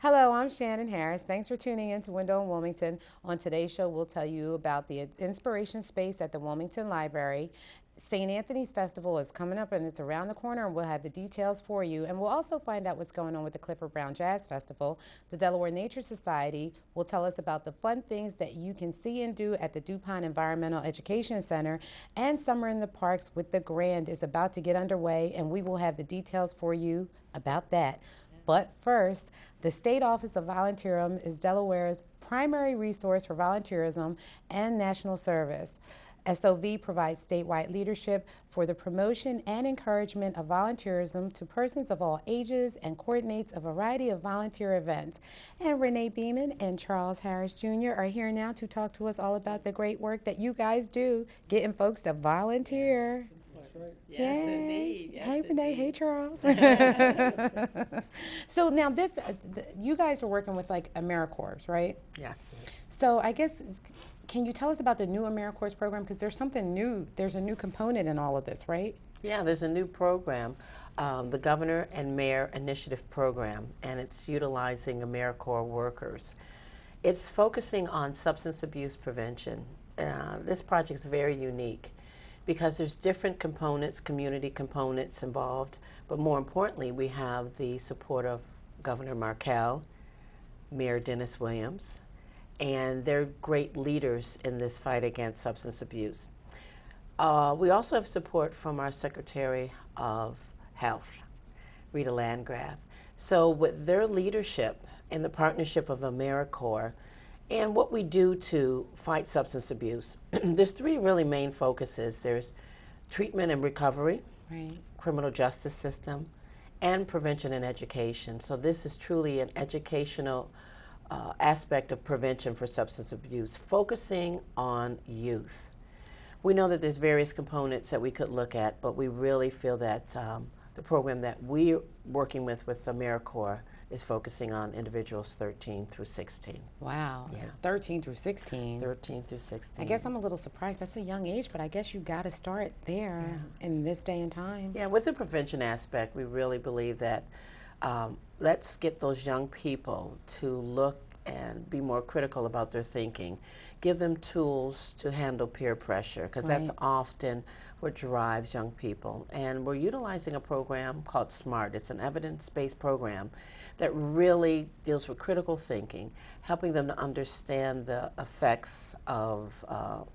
Hello, I'm Shannon Harris. Thanks for tuning in to Window in Wilmington. On today's show, we'll tell you about the inspiration space at the Wilmington Library. St. Anthony's Festival is coming up and it's around the corner, and we'll have the details for you. And we'll also find out what's going on with the Clifford Brown Jazz Festival. The Delaware Nature Society will tell us about the fun things that you can see and do at the DuPont Environmental Education Center. And Summer in the Parks with the Grand is about to get underway, and we will have the details for you about that. But first, the State Office of Volunteerism is Delaware's primary resource for volunteerism and national service. SOV provides statewide leadership for the promotion and encouragement of volunteerism to persons of all ages and coordinates a variety of volunteer events. And Renee Beaman and Charles Harris Jr. are here now to talk to us all about the great work that you guys do, getting folks to volunteer. Right. Yes, Yay. indeed. Yes, Hey, Renee. Hey, indeed. Charles. So now you guys are working with like AmeriCorps, right? Yes. So I guess, can you tell us about the new AmeriCorps program? Because there's something new, there's a new component in all of this, right? Yeah, there's a new program, the Governor and Mayor Initiative Program, and it's utilizing AmeriCorps workers. It's focusing on substance abuse prevention. This project is very unique because there's different components, community components involved, but more importantly, we have the support of Governor Markell, Mayor Dennis Williams, and they're great leaders in this fight against substance abuse. We also have support from our Secretary of Health, Rita Landgraf. So with their leadership and the partnership of AmeriCorps and what we do to fight substance abuse, there's three really main focuses. There's treatment and recovery, Right. criminal justice system, and prevention and education. So this is truly an educational aspect of prevention for substance abuse, focusing on youth. We know that there's various components that we could look at, but we really feel that the program that we're working with AmeriCorps is focusing on individuals 13 through 16. Wow. Yeah. 13 through 16. 13 through 16. I guess I'm a little surprised. That's a young age, but I guess you got to start there in this day and time. Yeah, with the prevention aspect, we really believe that let's get those young people to look and be more critical about their thinking. Give them tools to handle peer pressure, because that's Right. often what drives young people. And we're utilizing a program called SMART. It's an evidence-based program that really deals with critical thinking, helping them to understand the effects of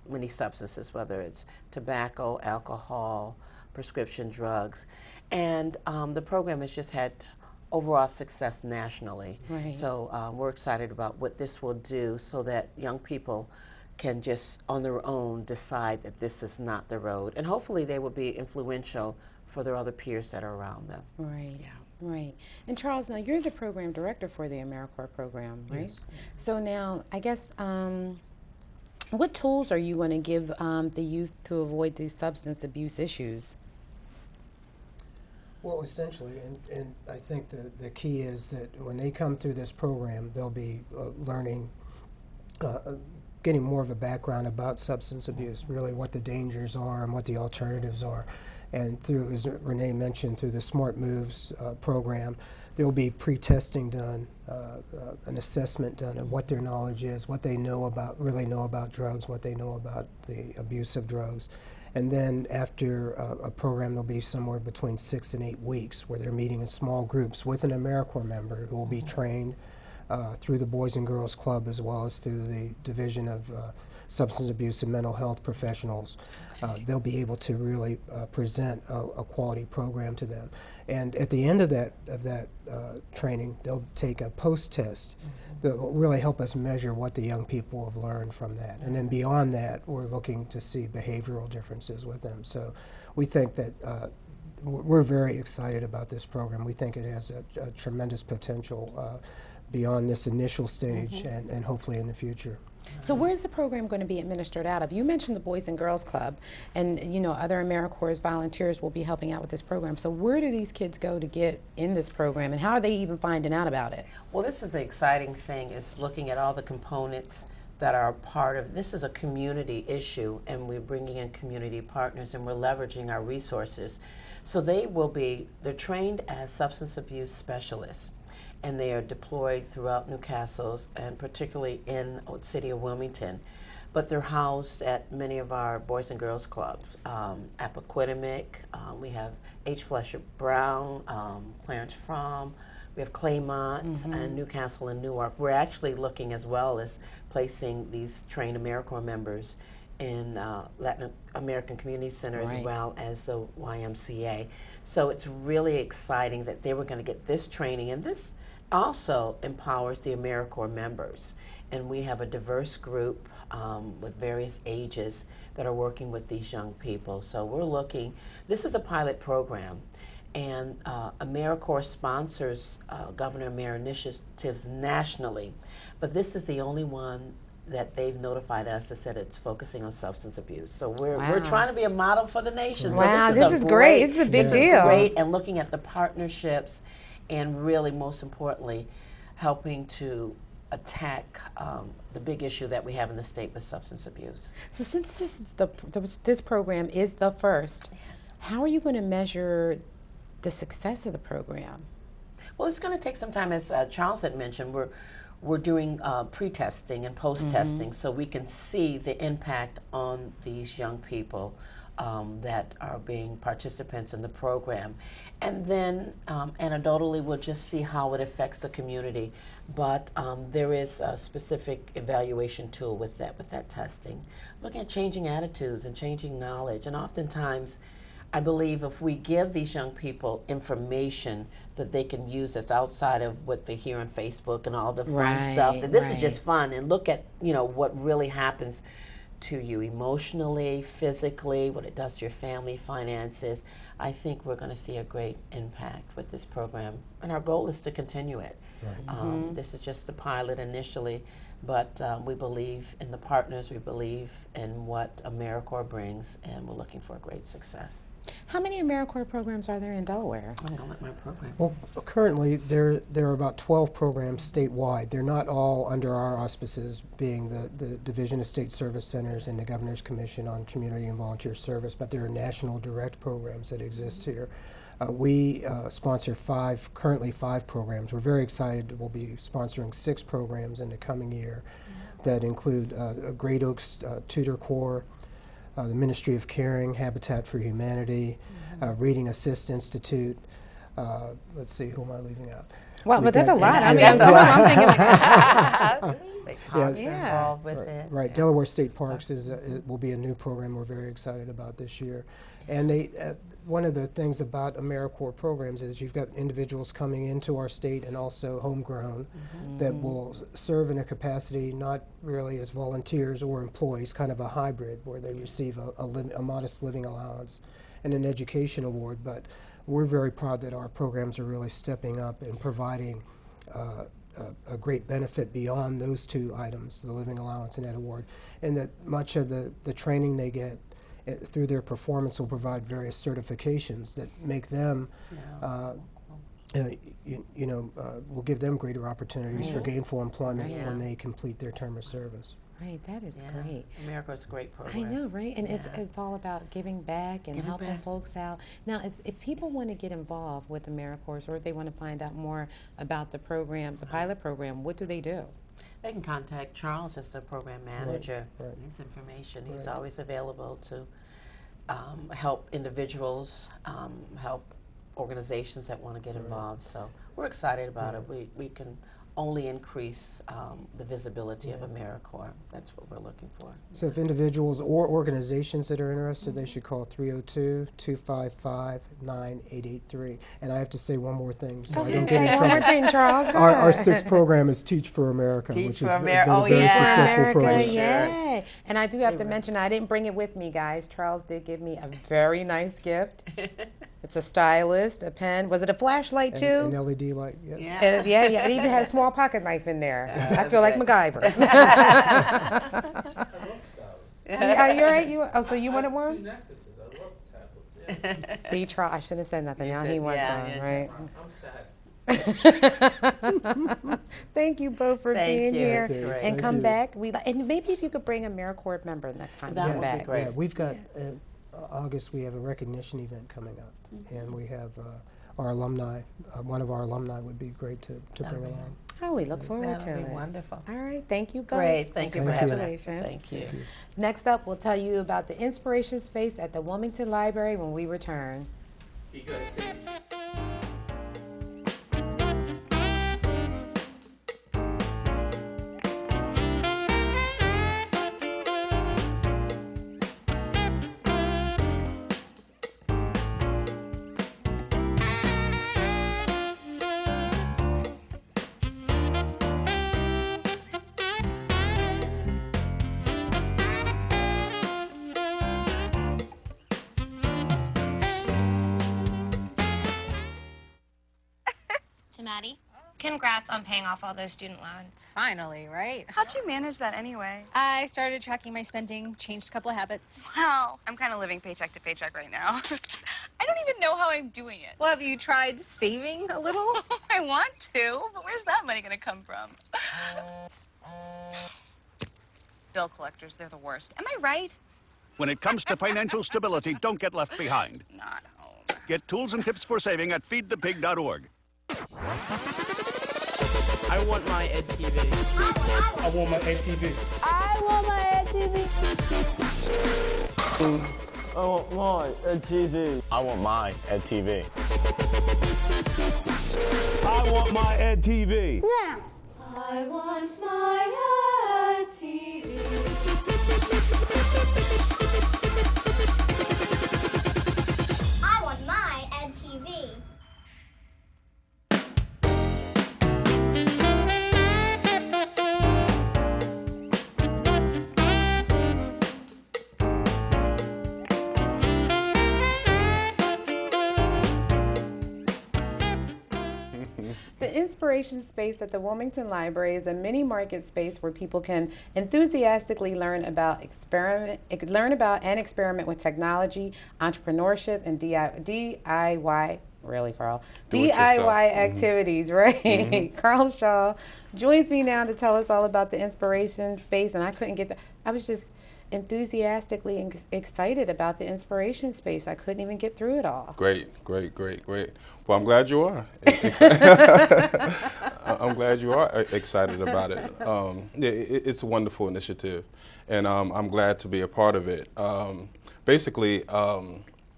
many substances, whether it's tobacco, alcohol, prescription drugs. And the program has just had overall success nationally. Right. So we're excited about what this will do so that young people can just on their own decide that this is not the road. And hopefully they will be influential for their other peers that are around them. Right. Yeah. Right. And Charles, now you're the program director for the AmeriCorps program, right? Yes. So now, I guess, what tools are you going to give the youth to avoid these substance abuse issues? Well, essentially, and I think the key is that when they come through this program, they'll be learning, getting more of a background about substance abuse, really what the dangers are and what the alternatives are. And through, as Renee mentioned, through the Smart Moves program, there will be pre-testing done, an assessment done of what their knowledge is, what they know about, really know about drugs, what they know about the abuse of drugs. And then after a program, there'll be somewhere between 6 and 8 weeks where they're meeting in small groups with an AmeriCorps member who will be trained through the Boys and Girls Club as well as through the Division of Substance Abuse and Mental Health Professionals. They'll be able to really present a quality program to them. And at the end of that training, they'll take a post-test that will really help us measure what the young people have learned from that. And then beyond that, we're looking to see behavioral differences with them. So we think that we're very excited about this program. We think it has a tremendous potential beyond this initial stage and hopefully in the future. So where's the program going to be administered out of? You mentioned the Boys and Girls Club, and you know other AmeriCorps volunteers will be helping out with this program. So where do these kids go to get in this program, and how are they even finding out about it? Well, this is the exciting thing, is looking at all the components that are part of this. Is a community issue, and we're bringing in community partners, and we're leveraging our resources. So they're trained as substance abuse specialists. and they are deployed throughout Newcastle and particularly in the city of Wilmington. But they're housed at many of our Boys and Girls Clubs. Appaquiddick, we have H. Fletcher Brown, Clarence Fromm, we have Claymont, and Newcastle and Newark. We're actually looking as well as placing these trained AmeriCorps members in Latin American Community Center as well as the YMCA. So it's really exciting that they were going to get this training, and this also empowers the AmeriCorps members. And we have a diverse group with various ages that are working with these young people. So we're looking, this is a pilot program, and AmeriCorps sponsors governor and mayor initiatives nationally, but this is the only one that they've notified us that said it's focusing on substance abuse. So we're trying to be a model for the nation. Wow, So this is great. This is a big deal. Is great, and looking at the partnerships, and really most importantly, helping to attack the big issue that we have in the state with substance abuse. So since this is this program is the first, how are you going to measure the success of the program? Well, it's going to take some time, as Charles had mentioned. We're doing pre-testing and post-testing so we can see the impact on these young people that are being participants in the program. And then anecdotally, we'll just see how it affects the community. But there is a specific evaluation tool with that testing, looking at changing attitudes and changing knowledge. And oftentimes, I believe if we give these young people information that they can use that's outside of what they hear on Facebook and all the fun stuff, that this is just fun, and look at what really happens to you emotionally, physically, what it does to your family, finances. I think we're going to see a great impact with this program, and our goal is to continue it. This is just the pilot initially, but we believe in the partners, we believe in what AmeriCorps brings, and we're looking for a great success. How many AmeriCorps programs are there in Delaware? I'm going to let my program. Well, currently there are about 12 programs statewide. They're not all under our auspices, being the Division of State Service Centers and the Governor's Commission on Community and Volunteer Service, but there are national direct programs that exist here. We sponsor currently five programs. We're very excited. We'll be sponsoring 6 programs in the coming year that include Great Oaks Tutor Corps, the Ministry of Caring, Habitat for Humanity, Reading Assist Institute. Let's see, who am I leaving out? Well, but that's a lot. I mean, I'm thinking involved with it. Right, Delaware State Parks will be a new program we're very excited about this year. And one of the things about AmeriCorps programs is you've got individuals coming into our state and also homegrown that will serve in a capacity not really as volunteers or employees, kind of a hybrid where they receive a modest living allowance and an education award. But we're very proud that our programs are really stepping up and providing a great benefit beyond those 2 items, the living allowance and that award, and that much of the training they get through their performance will provide various certifications that make them, will give them greater opportunities for gainful employment when they complete their term of service. Right, that is great. AmeriCorps is a great program. I know, right? And it's all about giving back and helping folks out. Now, if people want to get involved with AmeriCorps, or if they want to find out more about the program, the pilot program, what do they do? They can contact Charles as the program manager. His information. He's always available to help individuals, help organizations that want to get involved. So we're excited about it. We can only increase the visibility of AmeriCorps. That's what we're looking for. So if individuals or organizations that are interested, they should call 302-255-9883. And I have to say one more thing, so I don't get in trouble. One more thing, Charles. Go Our ahead. 6th program is Teach for America, which has been a very Teach for successful America, program. yay. And I do have to mention, I didn't bring it with me, guys. Charles did give me a very nice gift. It's a stylus, a pen. Was it a flashlight too? An LED light, yes. Yeah, it even had a small pocket knife in there. I feel like MacGyver. You're right. So you wanted one? Nexuses. I love tablets. See, Charles, I shouldn't have said nothing. Now he wants one, right? I'm sad. Thank you both for being you. here, It's great. and Thank come you. back. And maybe if you could bring a AmeriCorps member next time. That you would come be back. great. Yeah, we've got August. We have a recognition event coming up, and we have our alumni. One of our alumni would be great to bring along. Oh, we look forward to That'll it. be wonderful. All right, thank you both. Great, thank you for having us. Congratulations. Thank you. Next up, we'll tell you about the Inspiration Space at the Wilmington Library when we return. Be good. Maddie, congrats on paying off all those student loans. Finally, right? How'd you manage that anyway? I started tracking my spending, changed a couple of habits. Wow, I'm kind of living paycheck to paycheck right now. I don't even know how I'm doing it. Well, have you tried saving a little? I want to, but where's that money going to come from? Bill collectors, they're the worst. Am I right? When it comes to financial stability, don't get left behind. Not home. Get tools and tips for saving at feedthepig.org. I want my Ed TV. I want my ATV. I want my ATV. I want my ATV. I want my Ed TV. I want my Ed TV. Now. I want my Ed TV. I want my Ed TV. The Inspiration Space at the Wilmington Library is a mini market space where people can enthusiastically learn about and experiment with technology, entrepreneurship, and DIY. Really, Carl? DIY activities, right? Carl Shaw joins me now to tell us all about the Inspiration Space, and I couldn't get that. I was just enthusiastically excited about the Inspiration Space. I couldn't even get through it all. Great. Well, I'm glad you are. I'm glad you are excited about it. It's a wonderful initiative, and I'm glad to be a part of it. Basically,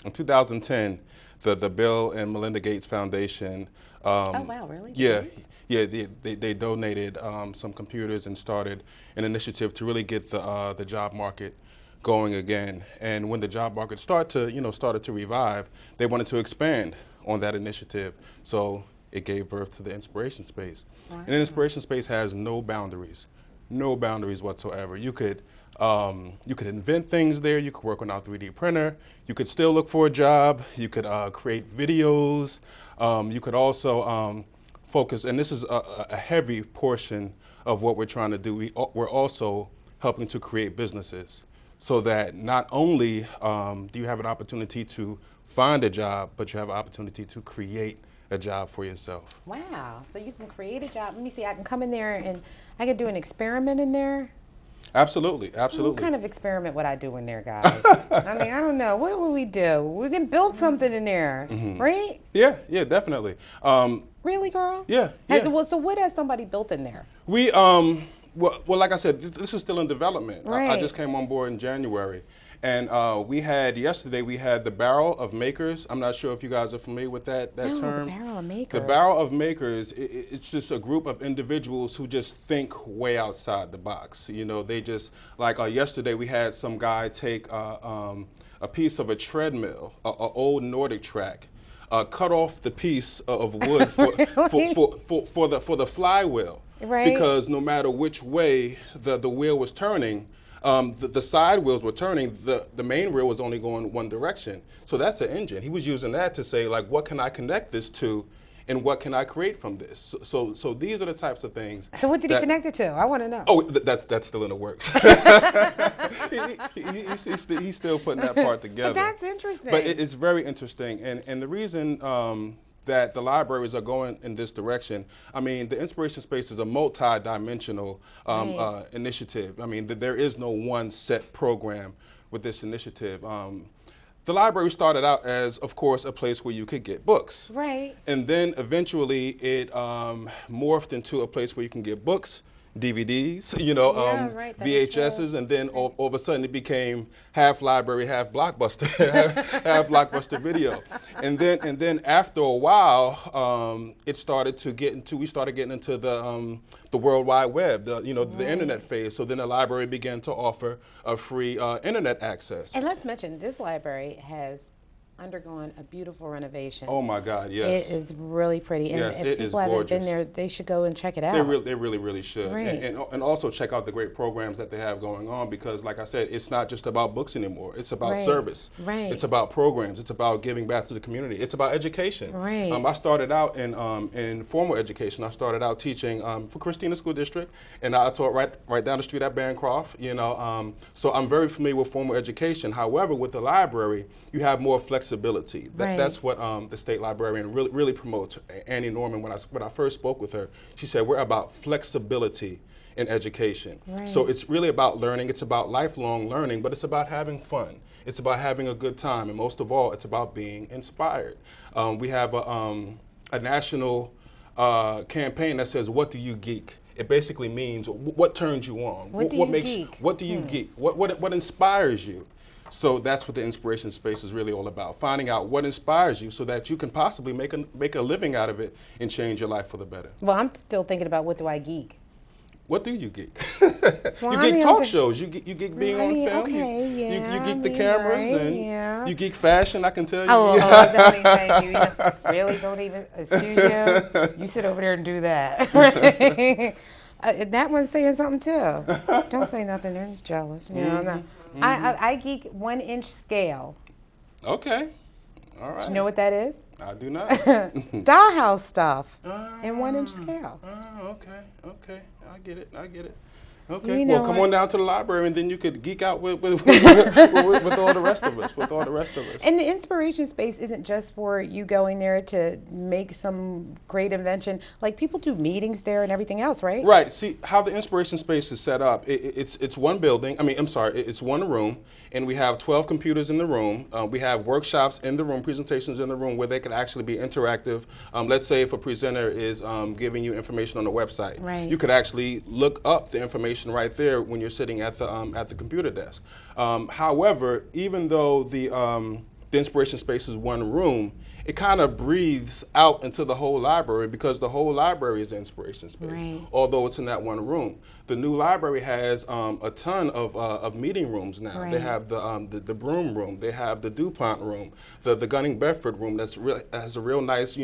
in 2010, the Bill and Melinda Gates Foundation. Oh, wow, really? Yeah. Yeah, they donated some computers and started an initiative to really get the job market going again. And when the job market started to revive, they wanted to expand on that initiative. So it gave birth to the Inspiration Space. Wow. And the Inspiration Space has no boundaries whatsoever. You could invent things there. You could work on our 3D printer. You could still look for a job. You could create videos. You could also focus, and this is a heavy portion of what we're trying to do. We're also helping to create businesses so that not only do you have an opportunity to find a job, but you have an opportunity to create a job for yourself. Wow, so you can create a job. Let me see, I can come in there and I could do an experiment in there? Absolutely. What kind of experiment would I do in there, guys? I mean, I don't know. What would we do? We can build something in there, right? Yeah, definitely. Really, Carl? Yeah. So what has somebody built in there? We, well, like I said, this is still in development. Right. I just came on board in January. And yesterday we had the Barrel of Makers. I'm not sure if you guys are familiar with that term. The Barrel of Makers. The Barrel of Makers, it's just a group of individuals who just think way outside the box. You know, they just, like yesterday we had some guy take a piece of a treadmill, an old Nordic track, cut off the piece of wood for the flywheel. Right. Because no matter which way the wheel was turning, the side wheels were turning, the main wheel was only going one direction. So that's an engine. He was using that to say, like, what can I connect this to and what can I create from this? So these are the types of things. So what did he connect it to? I want to know. Oh, that's still in the works. He's still putting that part together. But that's interesting. But it's very interesting. And the reason that the libraries are going in this direction. I mean, the Inspiration Space is a multi-dimensional initiative. I mean, there is no one set program with this initiative. The library started out as, of course, a place where you could get books. Right. And then eventually it morphed into a place where you can get books, DVDs, you know, right, that is VHSs, true. and then all of a sudden it became half library, half Blockbuster, half Blockbuster video. And then after a while, it started to get into, we started getting into the World Wide Web, the internet phase. So then the library began to offer a free internet access. And let's mention, this library has undergone a beautiful renovation. Oh my God, yes. It is really pretty. And Yes, if it is people haven't been gorgeous. there, they should go and check it out. They really should. Right. And also check out the great programs that they have going on, because like I said, it's not just about books anymore. It's about service. Right. It's about programs. It's about giving back to the community. It's about education. Right. I started out in formal education. I started out teaching for Christina School District, and I taught right down the street at Bancroft, you know. So I'm very familiar with formal education. However, with the library, you have more flexibility. That's what the state librarian really promotes. Annie Norman, when I first spoke with her, she said, we're about flexibility in education. Right. So it's really about learning. It's about lifelong learning, but it's about having fun. It's about having a good time, and most of all, it's about being inspired. We have a national campaign that says, "What do you geek?" It basically means what turns you on. What do you geek? What do you geek? What inspires you? So that's what the inspiration space is really all about, finding out what inspires you so that you can possibly make a living out of it and change your life for the better. Well, I'm still thinking about, what do I geek? What do you geek? Well, you I geek mean, talk shows. You geek being on film. Okay, You geek the cameras, and you geek fashion, I can tell you. Oh, don't even thank you. Really, don't even, excuse you? You sit over there and do that. That one's saying something too. Don't say nothing, they're just jealous. You know, no. I geek 1-inch scale. Okay. All right. Do you know what that is? I do not. Dollhouse stuff in 1-inch scale. Okay. I get it. Okay. You know Well, come what? on down to the library, and then you could geek out with all the rest of us. And the inspiration space isn't just for you going there to make some great invention. Like, people do meetings there and everything else, right? Right. See how the inspiration space is set up. It's one building. It's one room, and we have 12 computers in the room. We have workshops in the room, presentations in the room where they can actually be interactive. Let's say if a presenter is giving you information on the website, right. You could actually look up the information right there when you're sitting at the computer desk. However, even though the inspiration space is one room, it kind of breathes out into the whole library, because the whole library is inspiration space, right. Although it's in that one room. The new library has a ton of meeting rooms now. Right. They have the Broom room, they have the DuPont room, the Gunning Bedford room has a real nice,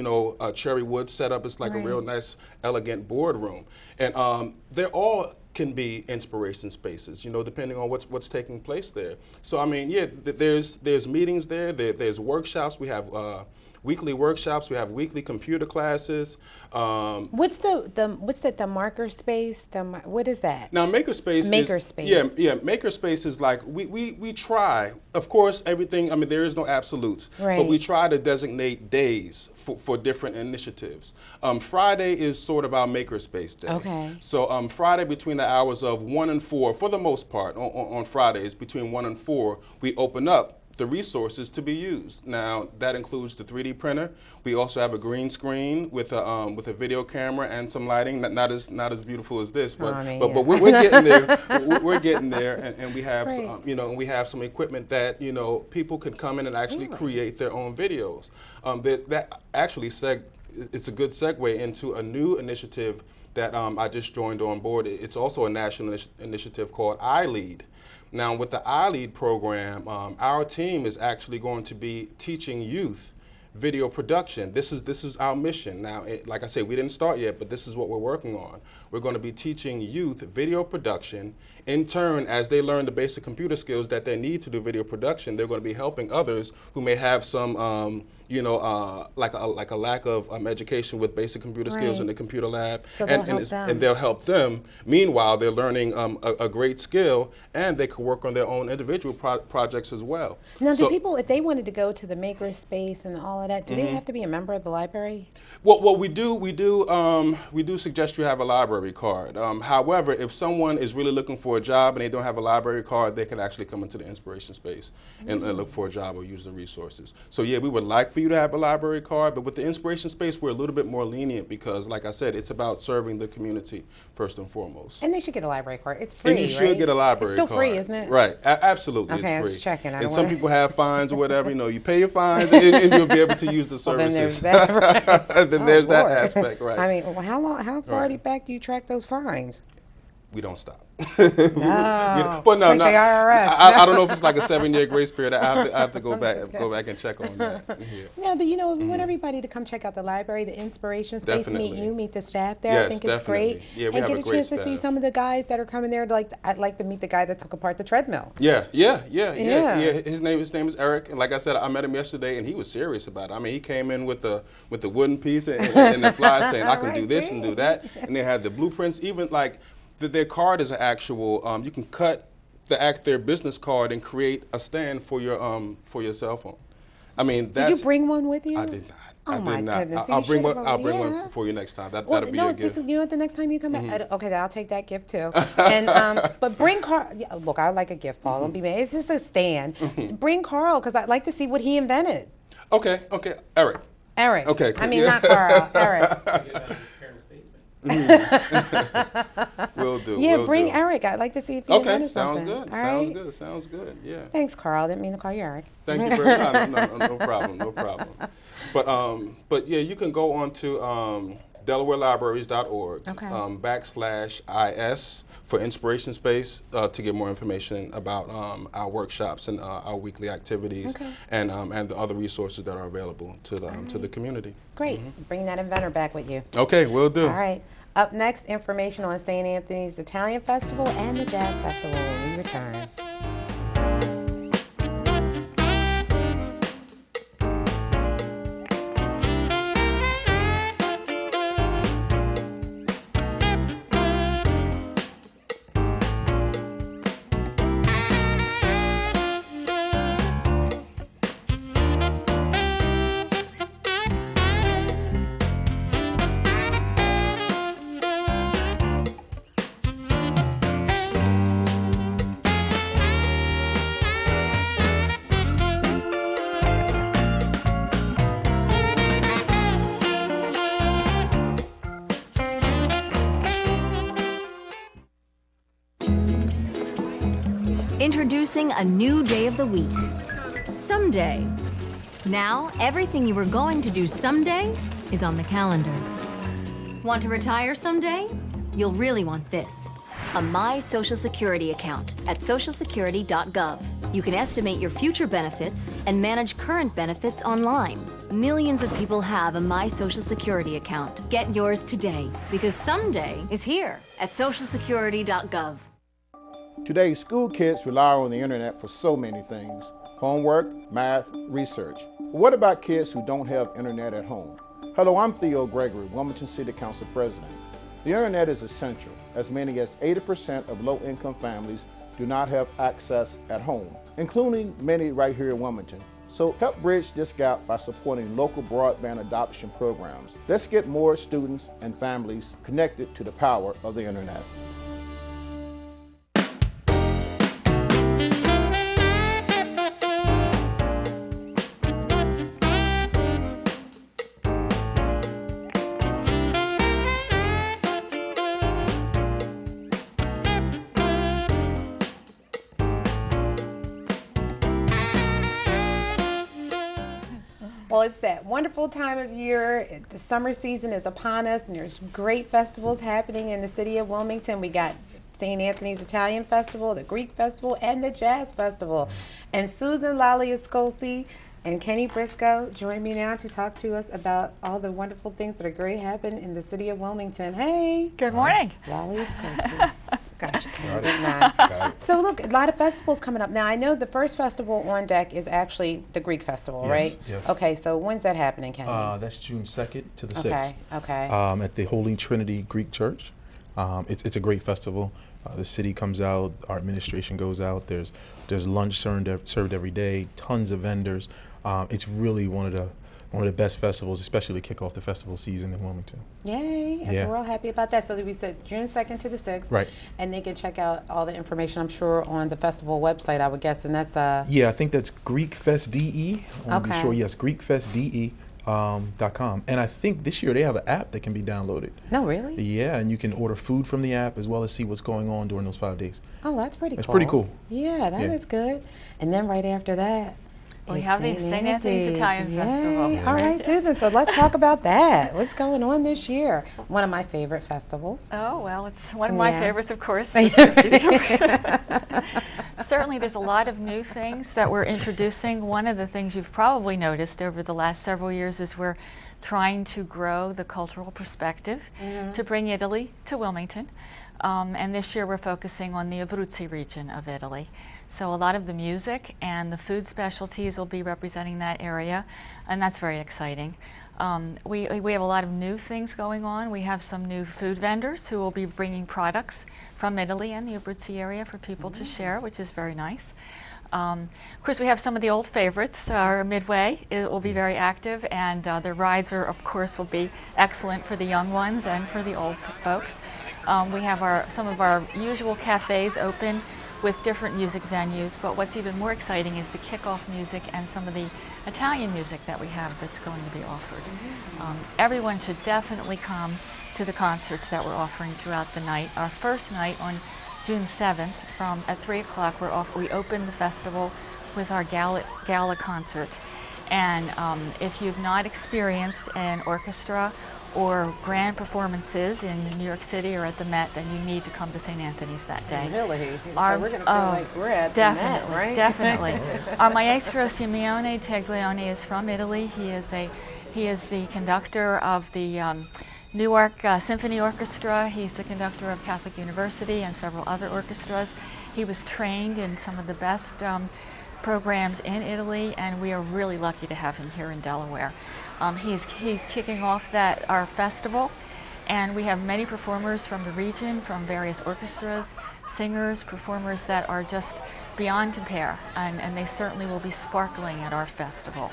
cherry wood setup. It's like right. a real nice, elegant boardroom. And they're all can be inspiration spaces, depending on what's taking place there. So there's meetings there. There's workshops. We have weekly workshops. We have weekly computer classes. What's the marker space? What is that? Now, makerspace. Makerspace is like we try. Of course, everything. There is no absolutes, right. But we try to designate days for different initiatives. Friday is sort of our makerspace day. Okay. So Friday between the hours of 1 and 4, for the most part, on Fridays between 1 and 4, we open up the resources to be used. Now, that includes the 3D printer. We also have a green screen with a video camera and some lighting. Not as beautiful as this, but we're getting there. We're getting there, and we have right. and we have some equipment that people can come in and actually create their own videos. That actually it's a good segue into a new initiative that I just joined on board. It's also a national initiative called iLead. Now, with the iLead program, our team is actually going to be teaching youth video production. This is our mission. Now, like I said, we didn't start yet, but this is what we're working on. We're going to be teaching youth video production. In turn, as they learn the basic computer skills that they need to do video production, they're going to be helping others who may have some you know, like a lack of education with basic computer skills in the computer lab, so and they'll help them. Meanwhile, they're learning a great skill, and they can work on their own individual projects as well. Now, do people, if they wanted to go to the makerspace and all of that, do they have to be a member of the library? Well, we do suggest you have a library card. However, if someone is really looking for a job and they don't have a library card, they can actually come into the Inspiration Space and look for a job or use the resources. So yeah, we would like for you to have a library card, but with the Inspiration Space, we're a little bit more lenient because, like I said, it's about serving the community first and foremost. And they should get a library card. It's free, and you should get a library card. It's still free, isn't it? Right, absolutely, okay, it's free. I was checking. And some people have fines or whatever. You know, you pay your fines and you'll be able to use the services. Well, then there's that, right? Then there's that aspect, right? I mean, how far back do you track those fines? We don't stop. No. Well, no, like the IRS. I don't know if it's like a 7-year grace period. I have to go back and check on that. Yeah. Yeah, but you know, we want everybody to come check out the library, the Inspiration Space, meet the staff there. Yes, I think it's great. Yeah, we and have get a chance to see some of the guys that are coming there. I'd like to meet the guy that took apart the treadmill. Yeah. His name is Eric, and like I said, I met him yesterday, and he was serious about it. I mean, he came in with the wooden piece and the fly saying, "I can do this and do that," and they had the blueprints, even like. Their card is an actual. You can cut their business card and create a stand for your cell phone. I mean, did you bring one with you? I did not. Oh my goodness! I'll bring one. I'll bring one for you next time. That'll be a gift. You know what? The next time you come back, okay, I'll take that gift too. And but bring Carl. Yeah, look, I like a gift, Paul. Don't be mad. It's just a stand. Bring Carl because I'd like to see what he invented. Okay, Eric. Eric. Okay. Cool. I mean, not Carl. Eric. Will do. Yeah, bring Eric. I'd like to see if he invented something. Sounds good. Yeah. Thanks, Carl. Didn't mean to call you Eric. Thank you very much. No problem. But yeah, you can go on to DelawareLibraries.org /IS for Inspiration Space to get more information about our workshops and our weekly activities and the other resources that are available to the community. Great. Bring that inventor back with you. Okay, will do. All right. Up next, information on St. Anthony's Italian Festival and the Jazz Festival when we return. Introducing a new day of the week, someday. Now, everything you were going to do someday is on the calendar. Want to retire someday? You'll really want this. A My Social Security account at socialsecurity.gov. You can estimate your future benefits and manage current benefits online. Millions of people have a My Social Security account. Get yours today, because someday is here at socialsecurity.gov. Today, school kids rely on the internet for so many things: homework, math, research. But what about kids who don't have internet at home? Hello, I'm Theo Gregory, Wilmington City Council President. The internet is essential. As many as 80% of low-income families do not have access at home, including many right here in Wilmington. So help bridge this gap by supporting local broadband adoption programs. Let's get more students and families connected to the power of the internet. Well, it's that wonderful time of year. The summer season is upon us, and there's great festivals happening in the city of Wilmington. We got St. Anthony's Italian Festival, the Greek Festival, and the Jazz Festival. And Susan Lalli-Ascosi and Kenny Briscoe join me now to talk to us about all the wonderful things that are going to happen in the city of Wilmington. Hey. Good morning. Lalli-Ascosi. Gotcha. Good man. So look, a lot of festivals coming up. Now I know the first festival on deck is actually the Greek Festival, Yes, right? yes. Okay, so when's that happening, Kenny? That's June 2nd to the Okay, 6th. okay. At the Holy Trinity Greek Church. It's a great festival. The city comes out, our administration goes out. There's lunch served every day. Tons of vendors. It's really one of the best festivals, especially to kick off the festival season in Wilmington. Yay! Yeah. So we're all happy about that. So we said June 2nd to the 6th. Right. And they can check out all the information, I'm sure, on the festival website, I would guess, and that's Yeah, I think that's GreekFestDE. I want to be Okay. sure. Yes, GreekFestDE.com. And I think this year they have an app that can be downloaded. No, really? Yeah, and you can order food from the app as well as see what's going on during those 5 days. Oh, that's pretty That's cool. pretty cool. Yeah, that is Yeah. good. And then right after that, We is have the St. Anthony's Italian Yay. Festival. All right, Susan, so let's talk about that. What's going on this year? One of my favorite festivals. Oh, well, it's one of my Yeah. favorites, of course. Certainly, there's a lot of new things that we're introducing. One of the things you've probably noticed over the last several years is we're trying to grow the cultural perspective to bring Italy to Wilmington. And this year we're focusing on the Abruzzi region of Italy. So a lot of the music and the food specialties will be representing that area, and that's very exciting. We have a lot of new things going on. We have some new food vendors who will be bringing products from Italy and the Abruzzi area for people to share, which is very nice. Of course, we have some of the old favorites. Our Midway will be very active, and the rides are, of course, will be excellent for the young ones and for the old folks. We have some of our usual cafes open with different music venues, but what's even more exciting is the kickoff music and some of the Italian music that we have that's going to be offered. Everyone should definitely come to the concerts that we're offering throughout the night. Our first night on June 7th at 3 o'clock, we open the festival with our gala concert. And if you've not experienced an orchestra or grand performances in New York City or at the Met, then you need to come to St. Anthony's that day. Really? So we're going to feel like we're at the Met, right? Definitely. Our maestro Simeone Taglioni is from Italy. He is the conductor of the Newark Symphony Orchestra. He's the conductor of Catholic University and several other orchestras. He was trained in some of the best programs in Italy, and we are really lucky to have him here in Delaware. He's kicking off our festival, and we have many performers from the region, from various orchestras, singers, performers that are just beyond compare, and they certainly will be sparkling at our festival.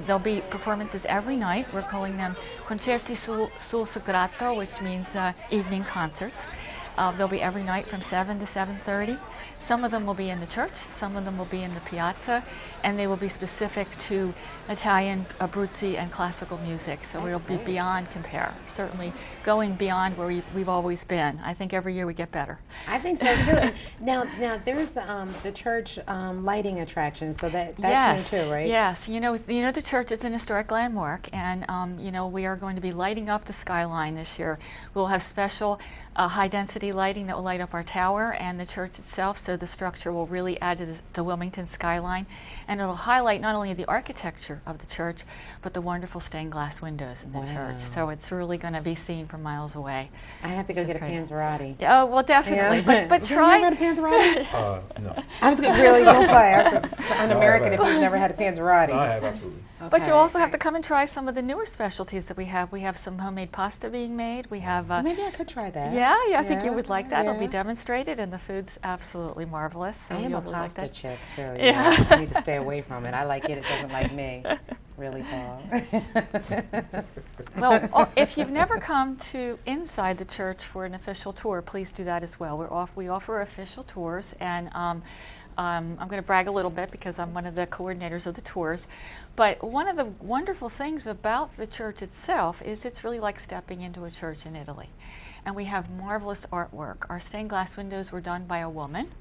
There'll be performances every night. We're calling them concerti sul sagrato, which means evening concerts. They'll be every night from 7 to 7:30. Some of them will be in the church, some of them will be in the piazza, and they will be specific to Italian, Abruzzi, and classical music. So it'll be beyond compare, certainly going beyond where we've always been. I think every year we get better. I think so too. And now there's the church lighting attraction, so that's new too, right? Yes, you know the church is an historic landmark, and we are going to be lighting up the skyline this year. We'll have special high-density lighting that will light up our tower and the church itself, so the structure will really add to the Wilmington skyline, and it'll highlight not only the architecture of the church, but the wonderful stained glass windows in the church. So it's really going to be seen from miles away. I have to go get a Panzerotti. Oh, well, definitely. Yeah. But try. Have you ever had a Panzerotti? No. I was really don't play. I was un-American if you've never had a Panzerotti. No, I have, absolutely. Okay. But you also have to come and try some of the newer specialties that we have. We have some homemade pasta being made. We have maybe I could try that. Yeah, I think you would like that. Yeah. It'll be demonstrated, and the food's absolutely marvelous. So I am you'll a really like pasta that. chick too. Yeah. I need to stay away from it. I like it. It doesn't like me. Really, Paul. Well, if you've never come to inside the church for an official tour, please do that as well. We offer official tours, and I'm going to brag a little bit because I'm one of the coordinators of the tours. But one of the wonderful things about the church itself is it's really like stepping into a church in Italy. And we have marvelous artwork. Our stained glass windows were done by a woman.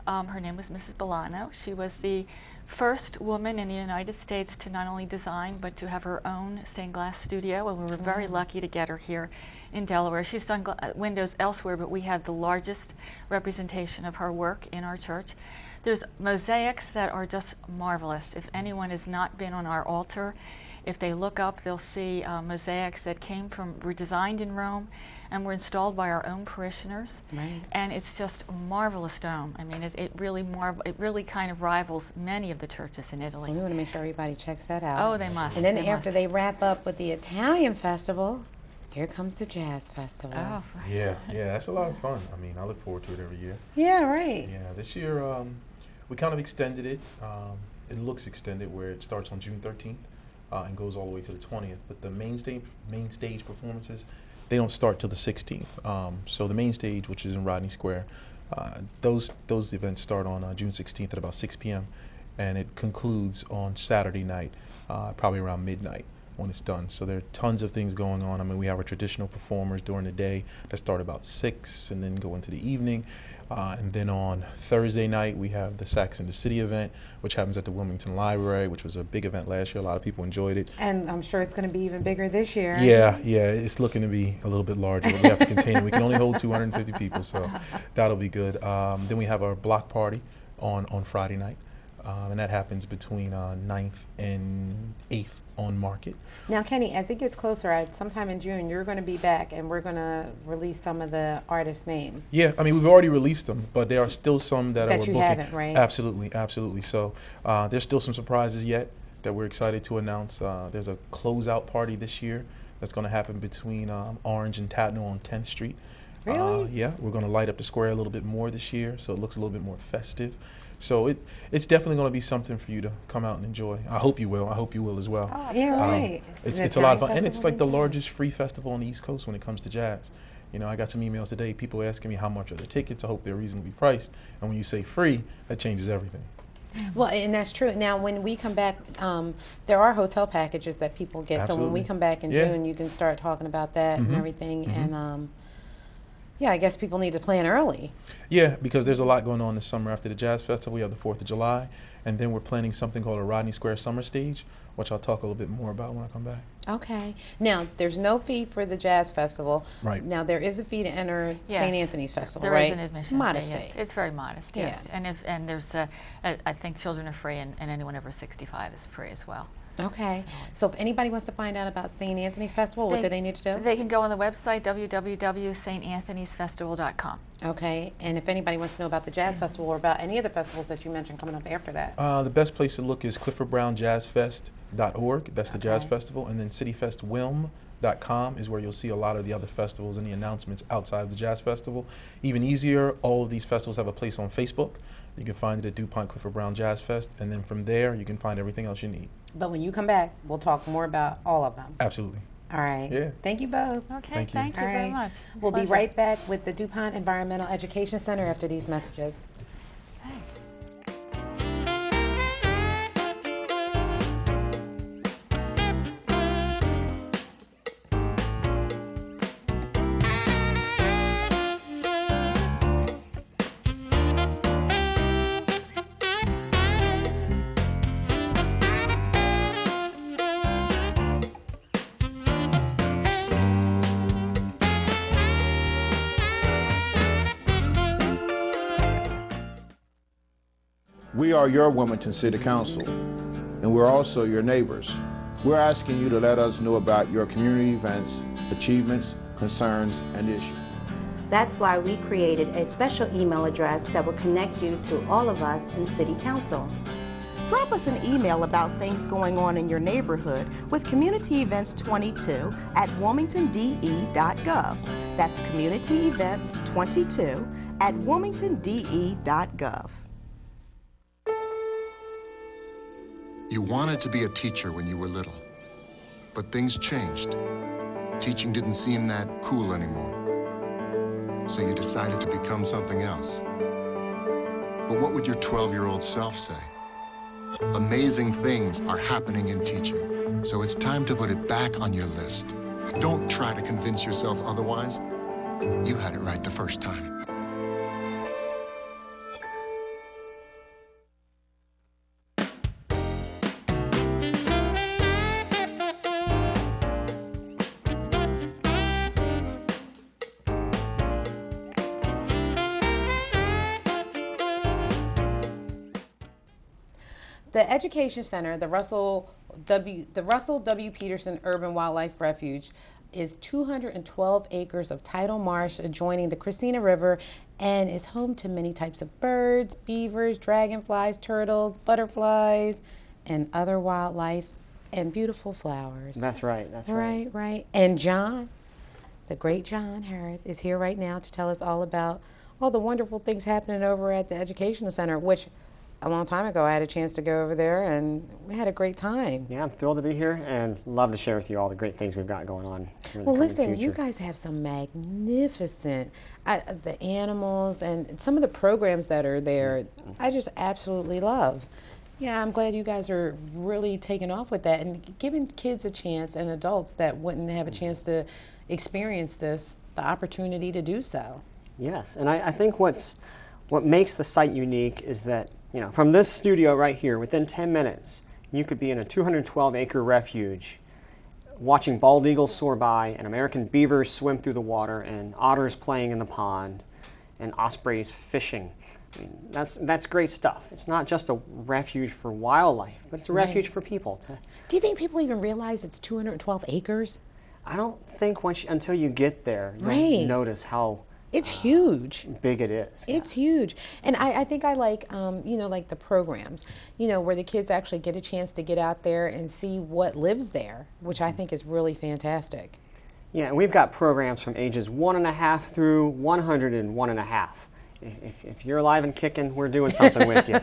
Her name was Mrs. Bolano. She was the first woman in the United States to not only design but to have her own stained glass studio, and we were very lucky to get her here in Delaware. She's done windows elsewhere, but we have the largest representation of her work in our church. There's mosaics that are just marvelous. If anyone has not been on our altar, if they look up, they'll see mosaics that were designed in Rome and were installed by our own parishioners. Right. And it's just a marvelous dome. I mean, it really kind of rivals many of the churches in Italy. So we want to make sure everybody checks that out. Oh, they must. And then after they wrap up with the Italian festival, here comes the Jazz Festival. Oh, right. Yeah, that's a lot of fun. I mean, I look forward to it every year. Yeah, right. Yeah, this year we kind of extended it. It looks extended where it starts on June 13th and goes all the way to the 20th. But the main stage performances, they don't start till the 16th. So the main stage, which is in Rodney Square, those events start on June 16th at about 6 p.m. and it concludes on Saturday night, probably around midnight when it's done. So there are tons of things going on. I mean, we have our traditional performers during the day that start about 6 and then go into the evening. And then on Thursday night, we have the Sax in the City event, which happens at the Wilmington Library, which was a big event last year. A lot of people enjoyed it. And I'm sure it's going to be even bigger this year. Yeah, it's looking to be a little bit larger, but we have to contain it. We can only hold 250 people, so that'll be good. Then we have our block party on Friday night. And that happens between 9th and 8th on Market. Now, Kenny, as it gets closer, sometime in June, you're going to be back and we're going to release some of the artist names. Yeah, I mean, we've already released them, but there are still some that you booking. haven't, right? Absolutely, absolutely. So there's still some surprises yet that we're excited to announce. There's a closeout party this year that's going to happen between Orange and Tatnall on 10th Street. Really? Yeah, we're going to light up the square a little bit more this year, so it looks a little bit more festive. So it's definitely going to be something for you to come out and enjoy. I hope you will. I hope you will as well. Oh, yeah, right. It's a lot of fun, and it's like the largest free festival on the East Coast when it comes to jazz. You know, I got some emails today, people asking me how much are the tickets. I hope they're reasonably priced. And when you say free, that changes everything. Well, and that's true. Now, when we come back, there are hotel packages that people get. Absolutely. So when we come back in June, you can start talking about that and everything. And yeah, I guess people need to plan early. Yeah, because there's a lot going on this summer after the Jazz Festival. We have the 4th of July, and then we're planning something called a Rodney Square Summer Stage, which I'll talk a little bit more about when I come back. Okay. Now, there's no fee for the Jazz Festival. Right. Now, there is a fee to enter St. Anthony's Festival, there right? is an admission modest fee. fee. Yes. It's very modest, yes. Yeah. And there's, I think children are free, and anyone over 65 is free as well. Okay. So if anybody wants to find out about St. Anthony's Festival, what do they need to do? They can go on the website, www.stanthonysfestival.com. Okay. And if anybody wants to know about the Jazz Festival or about any other festivals that you mentioned coming up after that? The best place to look is cliffordbrownjazzfest.org. That's the Jazz Festival. And then cityfestwilm.com is where you'll see a lot of the other festivals and the announcements outside of the Jazz Festival. Even easier, all of these festivals have a place on Facebook. You can find it at DuPont Clifford Brown Jazz Fest, and then from there you can find everything else you need. But when you come back, we'll talk more about all of them. Absolutely. All right. Yeah. Thank you both. Okay, thank you All very right. much. We'll be Pleasure. right back with the DuPont Environmental Education Center after these messages. We are your Wilmington City Council, and we're also your neighbors. We're asking you to let us know about your community events, achievements, concerns, and issues. That's why we created a special email address that will connect you to all of us in City Council. Drop us an email about things going on in your neighborhood with Community Events 22 at wilmingtonde.gov. That's Community Events 22 at wilmingtonde.gov. You wanted to be a teacher when you were little, but things changed. Teaching didn't seem that cool anymore, so you decided to become something else. But what would your 12-year-old self say? Amazing things are happening in teaching, so it's time to put it back on your list. Don't try to convince yourself otherwise. You had it right the first time. The Education Center, the Russell W. Peterson Urban Wildlife Refuge, is 212 acres of tidal marsh adjoining the Christina River and is home to many types of birds, beavers, dragonflies, turtles, butterflies, and other wildlife and beautiful flowers. That's right, that's right. Right. And John, the great John Harrod, is here right now to tell us all about all the wonderful things happening over at the Educational Center, which a long time ago I had a chance to go over there and we had a great time. Yeah, I'm thrilled to be here and love to share with you all the great things we've got going on. Well, listen, you guys have some magnificent, the animals and some of the programs that are there, I just absolutely love. Yeah, I'm glad you guys are really taking off with that and giving kids a chance and adults that wouldn't have a chance to experience this, the opportunity to do so. Yes, and I think what makes the site unique is that, you know, from this studio right here, within 10 minutes, you could be in a 212-acre refuge watching bald eagles soar by and American beavers swim through the water and otters playing in the pond and ospreys fishing. I mean, that's great stuff. It's not just a refuge for wildlife, but it's a refuge for people. Do you think people even realize it's 212 acres? I don't think until you get there, you'll notice how it's huge. Big it is. It's huge. And I think I like, you know, like the programs, you know, where the kids actually get a chance to get out there and see what lives there, which I think is really fantastic. Yeah, and we've got programs from ages 1.5 through 101.5. If you're alive and kicking, we're doing something with you.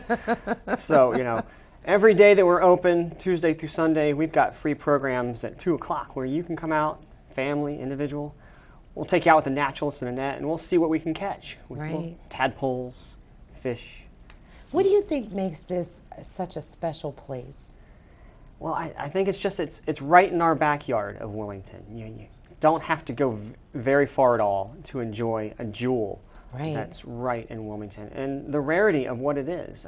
So, you know, every day that we're open, Tuesday through Sunday, we've got free programs at 2 o'clock where you can come out, family, individual. We'll take you out with a naturalist and a net, and we'll see what we can catch. Tadpoles, fish. What do you think makes this such a special place? Well, I think it's just, it's right in our backyard of Wilmington. You don't have to go very far at all to enjoy a jewel that's right in Wilmington. And the rarity of what it is.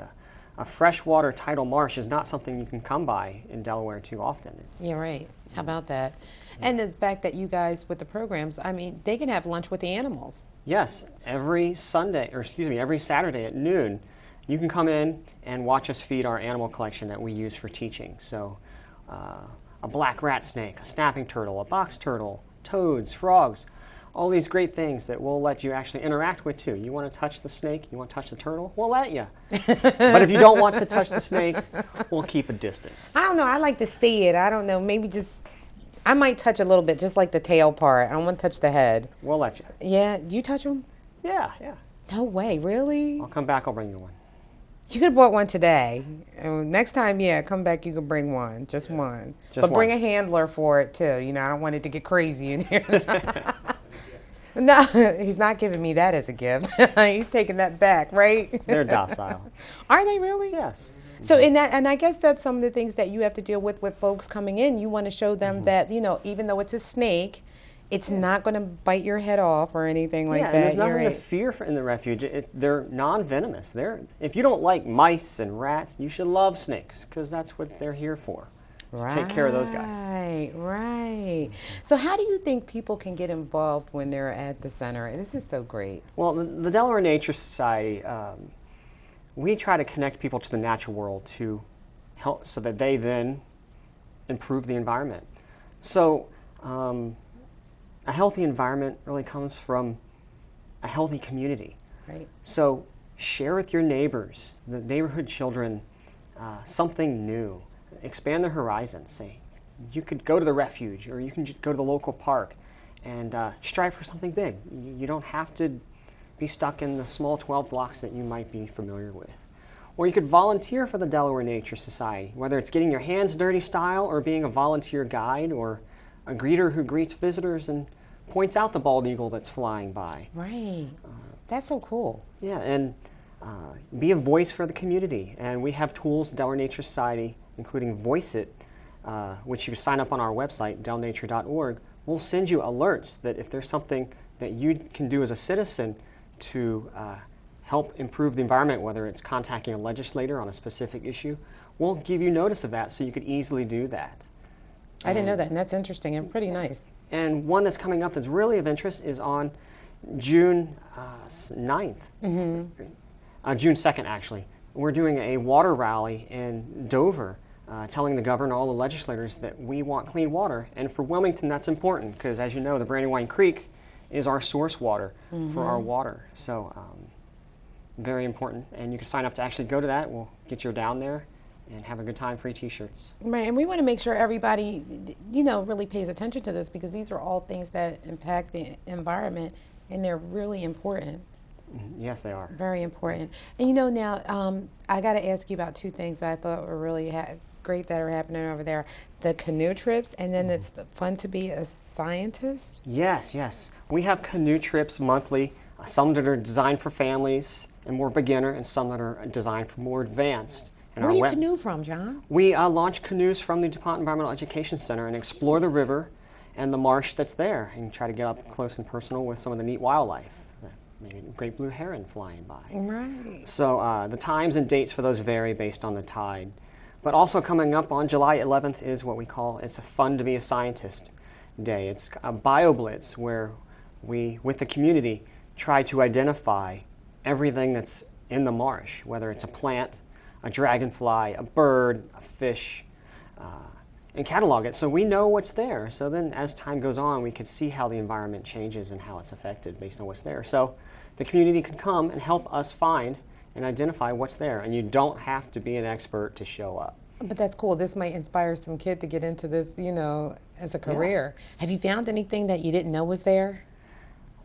A freshwater tidal marsh is not something you can come by in Delaware too often. Yeah, right. How about that? And the fact that you guys, with the programs, I mean, they can have lunch with the animals. Yes, every Saturday at noon, you can come in and watch us feed our animal collection that we use for teaching. So a black rat snake, a snapping turtle, a box turtle, toads, frogs, all these great things that we'll let you actually interact with too. You want to touch the snake, you want to touch the turtle, we'll let you. But if you don't want to touch the snake, we'll keep a distance. I don't know, I like to see it. I don't know, maybe just, I might touch a little bit, just like the tail part. I don't want to touch the head. We'll let you. Yeah, do you touch them? Yeah. No way, really? I'll come back, I'll bring you one. You could have bought one today. Next time, yeah, come back, you can bring one, just one. But bring a handler for it too. You know, I don't want it to get crazy in here. No, he's not giving me that as a gift. He's taking that back, right? They're docile. Are they really? Yes. So in that, and I guess that's some of the things that you have to deal with folks coming in. You want to show them that, you know, even though it's a snake, it's not going to bite your head off or anything like that. Yeah, there's nothing to fear in the refuge. They're non-venomous. If you don't like mice and rats, you should love snakes because that's what they're here for. Take care of those guys. Right. So how do you think people can get involved when they're at the center? This is so great. Well, the Delaware Nature Society, we try to connect people to the natural world to help so that they then improve the environment. So a healthy environment really comes from a healthy community. Right. So share with your neighbors, the neighborhood children, something new. Expand their horizons. Say, you could go to the refuge or you can just go to the local park and strive for something big. You don't have to be stuck in the small 12 blocks that you might be familiar with. Or you could volunteer for the Delaware Nature Society, whether it's getting your hands dirty style or being a volunteer guide or a greeter who greets visitors and points out the bald eagle that's flying by. Right. That's so cool. Yeah, and be a voice for the community. And we have tools, the Delaware Nature Society, including Voice It, which you can sign up on our website, delnature.org. We'll send you alerts that if there's something that you can do as a citizen to help improve the environment, whether it's contacting a legislator on a specific issue, we'll give you notice of that so you could easily do that. I didn't know that, and that's interesting and pretty nice. And one that's coming up that's really of interest is on June 9th. June 2nd, actually. we're doing a water rally in Dover, telling the governor and all the legislators that we want clean water. And for Wilmington, that's important because, as you know, the Brandywine Creek is our source water for our water. So very important. And you can sign up to actually go to that. We'll get you down there and have a good time, free t-shirts. Right, and we want to make sure everybody, you know, really pays attention to this because these are all things that impact the environment and they're really important. Yes, they are. Very important. And you know, now, I got to ask you about two things that I thought were really great that are happening over there. The canoe trips, and then it's fun to be a scientist. Yes, yes. We have canoe trips monthly, some that are designed for families and more beginner, and some that are designed for more advanced. And Where do you canoe from, John? We launch canoes from the DuPont Environmental Education Center and explore the river and the marsh that's there and try to get up close and personal with some of the neat wildlife. Maybe a great blue heron flying by. Right. So the times and dates for those vary based on the tide. But also coming up on July 11th is what we call, it's a Fun to Be a Scientist Day. It's a BioBlitz where we, with the community, try to identify everything that's in the marsh, whether it's a plant, a dragonfly, a bird, a fish, and catalog it so we know what's there. So then as time goes on, we can see how the environment changes and how it's affected based on what's there. So the community can come and help us find and identify what's there, and you don't have to be an expert to show up. But that's cool. This might inspire some kid to get into this, you know, as a career. Yes. Have you found anything that you didn't know was there?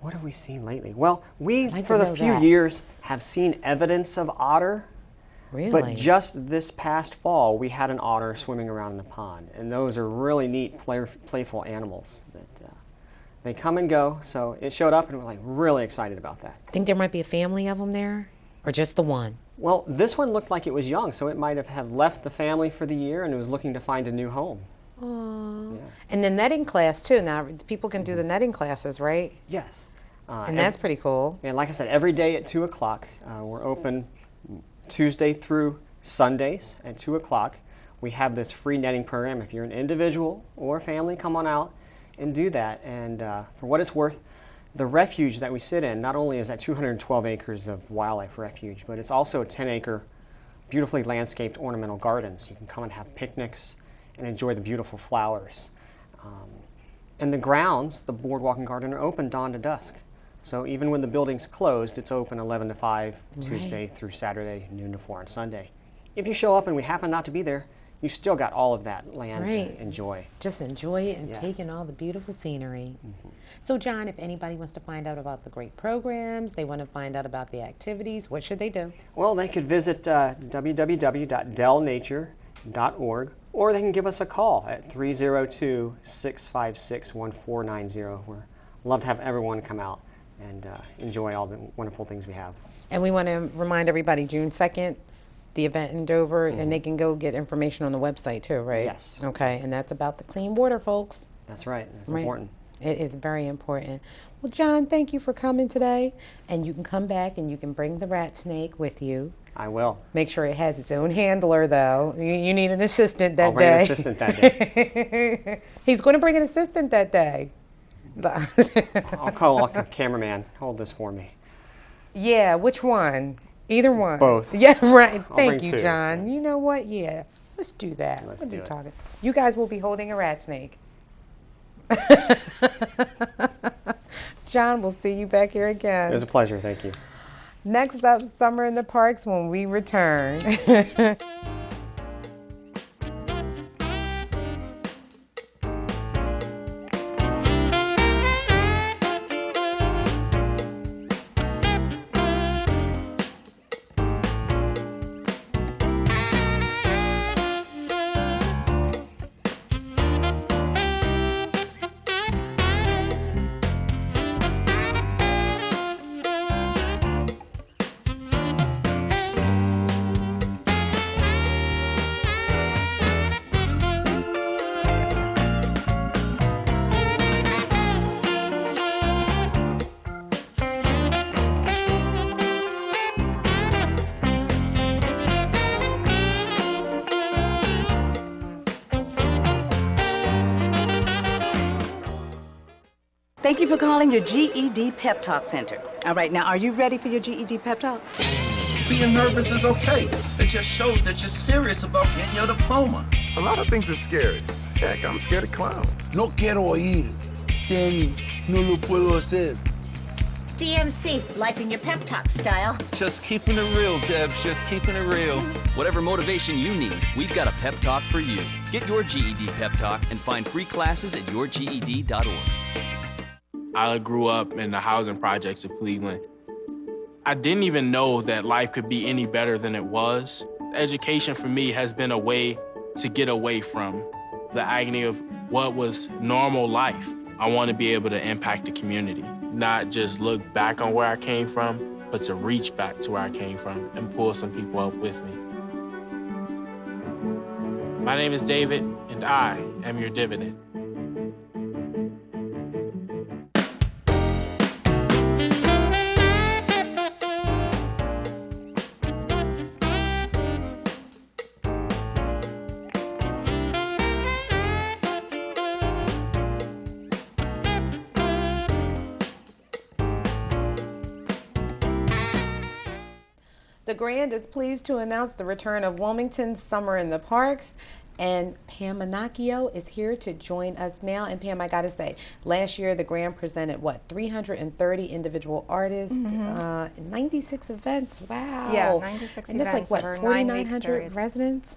What have we seen lately? Well, we, for the few years, have seen evidence of otter. Really? But just this past fall, we had an otter swimming around in the pond, and those are really neat, playful animals that they come and go. So it showed up, and we're like really excited about that. Think there might be a family of them there, or just the one? Well, this one looked like it was young, so it might have left the family for the year and was looking to find a new home. Aww. Yeah. And the netting class too. Now people can do the netting classes, right? Yes. And that's pretty cool. And like I said, every day at 2 o'clock, we're open Tuesday through Sundays at 2 o'clock. We have this free netting program. If you're an individual or a family, come on out and do that. And for what it's worth, the refuge that we sit in not only is that 212 acres of wildlife refuge, but it's also a 10-acre, beautifully landscaped ornamental gardens. You can come and have picnics and enjoy the beautiful flowers. And the grounds, the boardwalk and garden, are open dawn to dusk. So even when the building's closed, it's open 11 to 5 Tuesday through Saturday, noon to 4 on Sunday. If you show up and we happen not to be there, you still got all of that land to enjoy. Just enjoy it and take in all the beautiful scenery. So John, if anybody wants to find out about the great programs, they want to find out about the activities, what should they do? Well, they could visit www.delnature.org, or they can give us a call at 302-656-1490. We'd love to have everyone come out and enjoy all the wonderful things we have. And we want to remind everybody, June 2nd, the event in Dover, and they can go get information on the website too, right? Yes. Okay, and that's about the clean water, folks. That's right. That's important. It is very important. Well, John, thank you for coming today. And you can come back and you can bring the rat snake with you. I will. Make sure it has its own handler, though. You need an assistant that day. I'll bring an assistant that day. He's going to bring an assistant that day. I'll call a cameraman. Hold this for me. Yeah, which one? Either one. Both. Yeah, right. Thank you, two. John. You know what? Yeah, let's do that. Let's do it. Talking. You guys will be holding a rat snake. John, we'll see you back here again. It was a pleasure. Thank you. Next up, Summer in the Parks when we return. Thank you for calling your GED Pep Talk Center. All right, now are you ready for your GED Pep Talk? Being nervous is okay. It just shows that you're serious about getting your diploma. A lot of things are scary. Heck, I'm scared of clowns. No quiero ir. No lo puedo hacer. DMC, life in your pep talk style. Just keeping it real, Debs, just keeping it real. Whatever motivation you need, we've got a pep talk for you. Get your GED pep talk and find free classes at yourged.org. I grew up in the housing projects of Cleveland. I didn't even know that life could be any better than it was. Education for me has been a way to get away from the agony of what was normal life. I want to be able to impact the community, not just look back on where I came from, but to reach back to where I came from and pull some people up with me. My name is David, and I am your dividend. The Grand is pleased to announce the return of Wilmington's Summer in the Parks, and Pam Manacchio is here to join us now. And Pam, I gotta say, last year the Grand presented, what, 330 individual artists, 96 events, wow. Yeah, 96 and events. And that's like, what, 4,900 residents?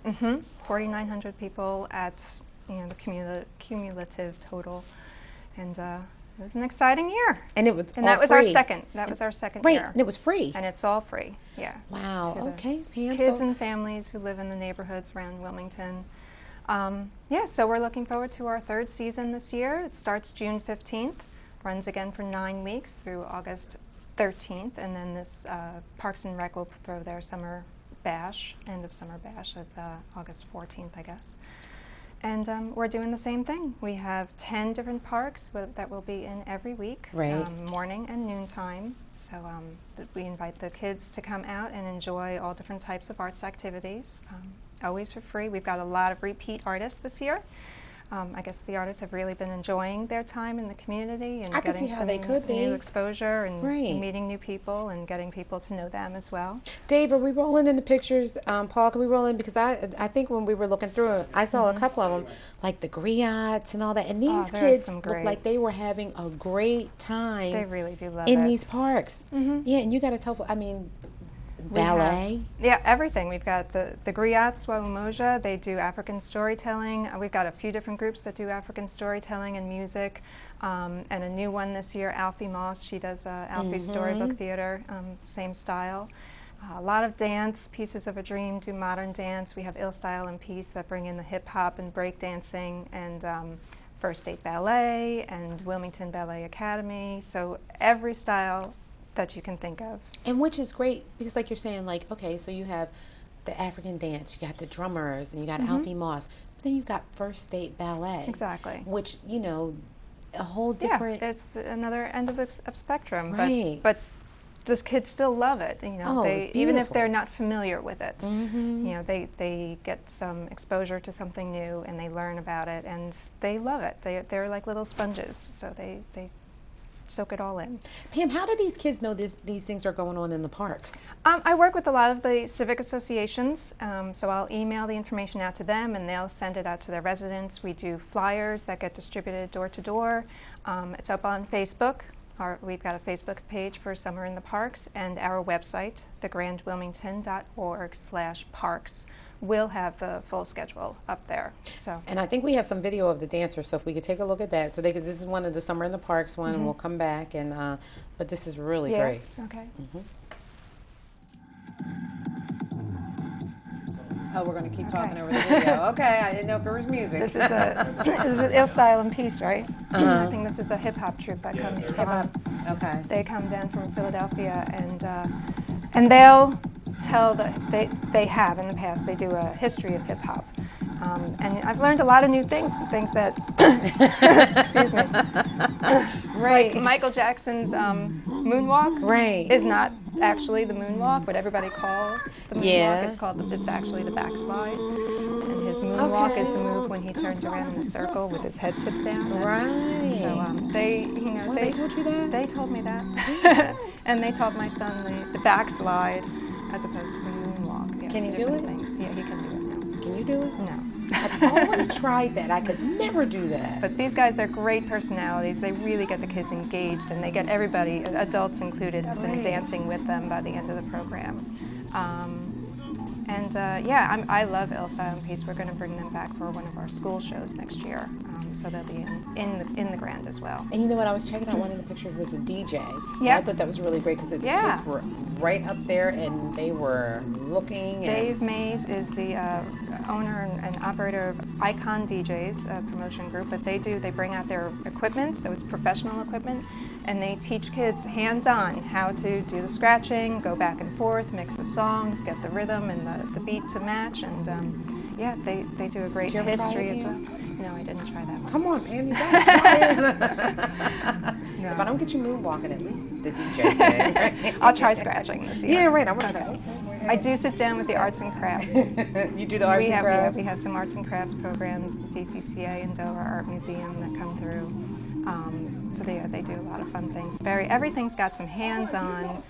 4,900 people at, the cumulative total. And it was an exciting year. And it was and that was free. our second. That was our second year. Right, and it was free. And it's all free. Yeah. Wow. Okay, Pam. Kids and families who live in the neighborhoods around Wilmington. Yeah. So we're looking forward to our third season this year. It starts June 15th, runs again for 9 weeks through August 13th, and then this Parks and Rec will throw their summer bash, end of summer bash, at August 14th, I guess. And we're doing the same thing. We have 10 different parks that will be in every week, morning and noontime. So we invite the kids to come out and enjoy all different types of arts activities, always for free. We've got a lot of repeat artists this year. I guess the artists have really been enjoying their time in the community and getting some new exposure and meeting new people and getting people to know them as well. Dave, are we rolling in the pictures? Paul, can we roll in? Because I think when we were looking through it, I saw a couple of them, like the griots and all that. And these kids looked like they were having a great time. They really do love it. In these parks. Yeah, and you got to tell, ballet? Yeah, everything. We've got the griots, Umoja. They do African storytelling. We've got a few different groups that do African storytelling and music. And a new one this year, Alfie Moss. She does Alfie's Storybook Theater, same style. A lot of dance, Pieces of a Dream do modern dance. We have Ill Style and Peace that bring in the hip hop and break dancing, and First State Ballet and Wilmington Ballet Academy. So every style that you can think of. And which is great, because like you're saying, like, okay, so you have the African dance, you got the drummers, and you got Alfie Moss, but then you've got First State Ballet. Exactly. Which, a whole different... Yeah, it's another end of the spectrum. Right. But these kids still love it, even if they're not familiar with it. They get some exposure to something new, and they learn about it, and they love it. They're like little sponges, so they soak it all in. Pam, how do these kids know these things are going on in the parks? I work with a lot of the civic associations, so I'll email the information out to them and they'll send it out to their residents. We do flyers that get distributed door to door. It's up on Facebook. We've got a Facebook page for Summer in the Parks, and our website, thegrandwilmington.org/parks. We'll have the full schedule up there. So. And I think we have some video of the dancers, so if we could take a look at that. So this is one of the Summer in the Parks one, and we'll come back. And but this is really great. Okay. Oh, we're going to keep talking over the video. Okay, I didn't know if there was music. This is Ill Style and Peace, right? I think this is the hip hop troupe that comes from. Okay. They come down from Philadelphia, and they'll tell they have in the past. They do a history of hip hop, and I've learned a lot of new things that excuse me, like Michael Jackson's moonwalk is not actually the moonwalk, what everybody calls the moonwalk. It's actually the backslide, and his moonwalk is the move when he turns around in a circle with his head tipped down. Right. So they they told you that? They told me that, and they taught my son the backslide. as opposed to the moonwalk. Yeah, Can he do different it? Things. Yeah, he can do it now. Can you do it? No. I've always tried that. I could never do that. But these guys, they're great personalities. They really get the kids engaged, and they get everybody, adults included, up and dancing with them by the end of the program. Yeah, I love Il Style and Peace. We're going to bring them back for one of our school shows next year, so they'll be in the Grand as well. And you know what? I was checking out one of the pictures was the DJ. Yeah, I thought that was really great because the kids were right up there and they were looking. Dave Mays is the owner and operator of Icon DJs, a promotion group, but they bring out their equipment, so it's professional equipment, and they teach kids hands-on how to do the scratching, go back and forth, mix the songs, get the rhythm and the beat to match, and yeah, they do a great history as well. No, I didn't try that one. Come on, Pam, you gotta try it. No. If I don't get you moonwalking, at least the DJ can. Right? I'll try scratching this year. Yeah, right. I want to try. I do sit down with the arts and crafts. You do the arts and crafts? We have some arts and crafts programs, the DCCA and Delaware Art Museum that come through. So they do a lot of fun things. Everything's got some hands-on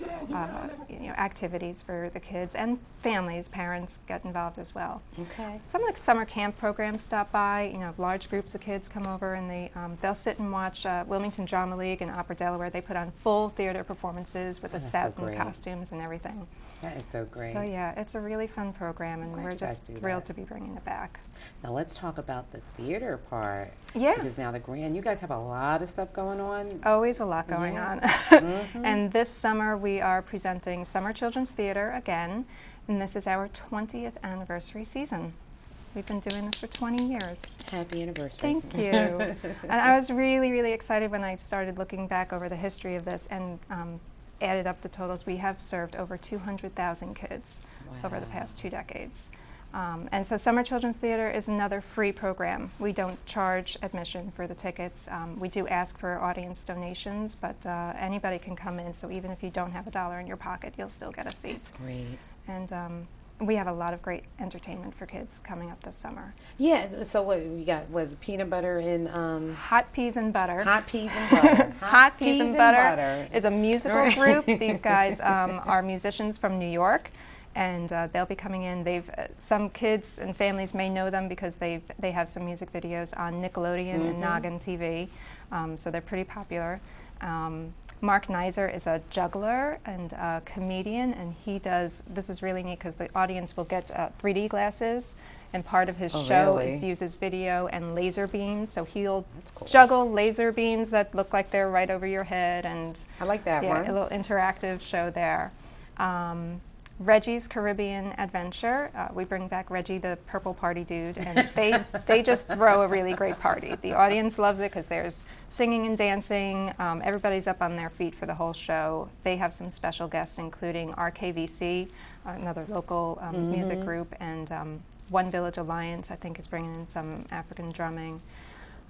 activities for the kids and families. Parents get involved as well. Okay. Some of the summer camp programs stop by. Large groups of kids come over and they'll sit and watch Wilmington Drama League and Opera Delaware. They put on full theater performances with a set and costumes and everything. That is so great. So yeah, it's a really fun program, and we're just thrilled to be bringing it back. Now let's talk about the theater part. Yeah. Because now the Grand, you guys have a lot of stuff going on. Always a lot going on. And this summer we are presenting Summer Children's Theater again, and this is our 20th anniversary season. We've been doing this for 20 years. Happy anniversary. Thank you. And I was really, really excited when I started looking back over the history of this and added up the totals. We have served over 200,000 kids over the past 2 decades. And so Summer Children's Theater is another free program. We don't charge admission for the tickets. We do ask for audience donations, but anybody can come in, so even if you don't have $1 in your pocket, you'll still get a seat. That's great. And we have a lot of great entertainment for kids coming up this summer. Yeah, so what we got was peanut butter and Hot Peas and Butter. Hot Peas and Butter. Hot Peas and Butter is a musical group. These guys are musicians from New York, and they'll be coming in. Some kids and families may know them because they have some music videos on Nickelodeon and Noggin TV, so they're pretty popular. Mark Neiser is a juggler and a comedian, and this is really neat because the audience will get 3D glasses, and part of his show uses video and laser beams, so he'll juggle laser beams that look like they're right over your head, and I like that one. A little interactive show there. Reggie's Caribbean Adventure. We bring back Reggie, the purple party dude, and they just throw a really great party. The audience loves it because there's singing and dancing. Everybody's up on their feet for the whole show. They have some special guests, including RKVC, another local music group, and One Village Alliance, I think, is bringing in some African drumming.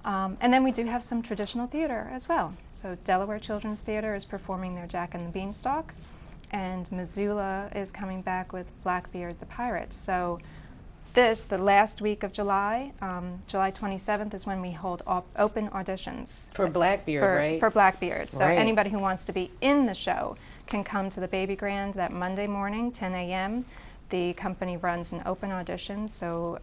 And then we do have some traditional theater as well. So Delaware Children's Theater is performing their Jack and the Beanstalk, and Missoula is coming back with Blackbeard the Pirate. So the last week of July, July 27th is when we hold open auditions. For Blackbeard, right? For Blackbeard. So anybody who wants to be in the show can come to the Baby Grand that Monday morning, 10 a.m. The company runs an open audition, so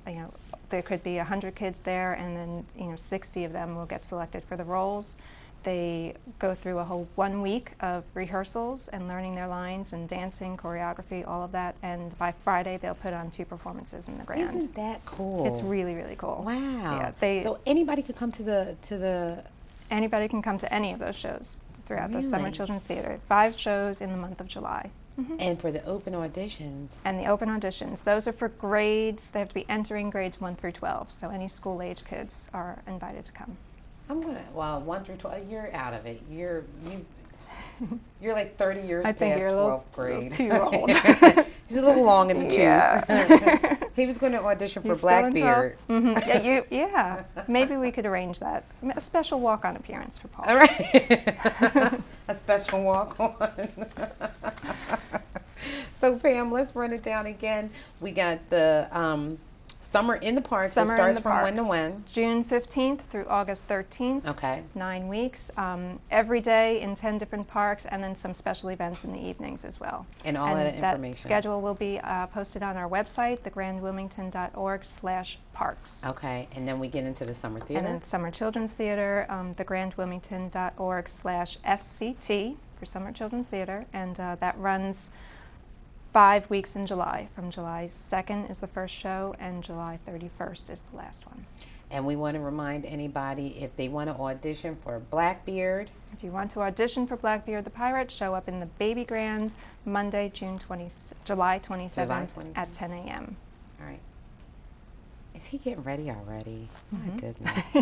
there could be 100 kids there, and then 60 of them will get selected for the roles. They go through a whole 1 week of rehearsals and learning their lines and dancing, choreography, all of that. And by Friday, they'll put on 2 performances in the Grand. Isn't that cool? It's really, really cool. Wow. Yeah, so anybody could come to the. Anybody can come to any of those shows throughout the Summer Children's Theater. 5 shows in the month of July. And for the open auditions. And the open auditions, those are for grades. They have to be entering grades 1 through 12. So any school-age kids are invited to come. 1 through 12, you're out of it. You're like 30 years past 12th grade. Too old. He's a little long in the tooth. He was going to audition for Blackbeard. Yeah, maybe we could arrange that. A special walk-on appearance for Paul. All right. A special walk-on. So Pam, let's run it down again. We got the Summer in the Parks. Summer It starts in the from parks. when to when? June 15th through August 13th. Okay. 9 weeks. Every day in 10 different parks, and then some special events in the evenings as well. And all that information. That schedule will be posted on our website, thegrandwilmington.org/parks. Okay, and then we get into the summer theater. And then Summer Children's Theater, thegrandwilmington.org/SCT for Summer Children's Theater, and that runs 5 weeks in July. From July 2nd is the first show, and July 31st is the last one. And we want to remind anybody, if they want to audition for Blackbeard. If you want to audition for Blackbeard the Pirate, show up in the Baby Grand Monday, July 27th at 10 a.m. All right. Is he getting ready already? My Mhm. goodness.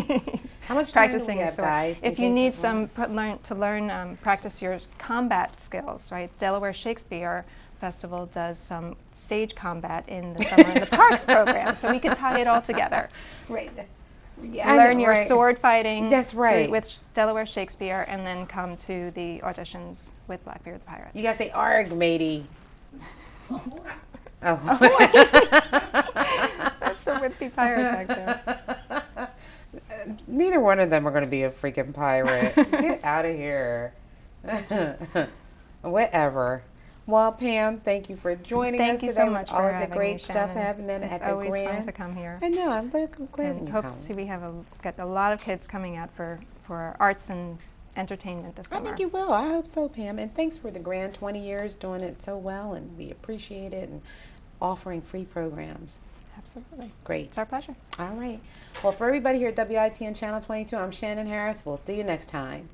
How much time do we have, guys? If you need some practice your combat skills, right? Delaware Shakespeare Festival does some stage combat in the Summer in the Parks program, so we could tie it all together. Right. Learn your sword fighing. That's right. With Delaware Shakespeare, and then come to the auditions with Blackbeard the Pirate. You gotta say "arg, matey." Oh. That's a would-be pirate back there. Neither one of them are going to be a freaking pirate. Get out of here. Whatever. Well, Pam, thank you for joining us Thank you today so much with all for of the having great me, stuff Shannon. happening It's at the always Grand. fun to come here. I know. I'm glad And you hope come. to see we got a lot of kids coming out for arts and entertainment this I summer. think you will. I hope so, Pam. And thanks for the Grand 20 years doing it so well, and we appreciate it, and offering free programs. Absolutely. Great. It's our pleasure. All right. Well, for everybody here at WITN Channel 22, I'm Shannon Harris. We'll see you next time.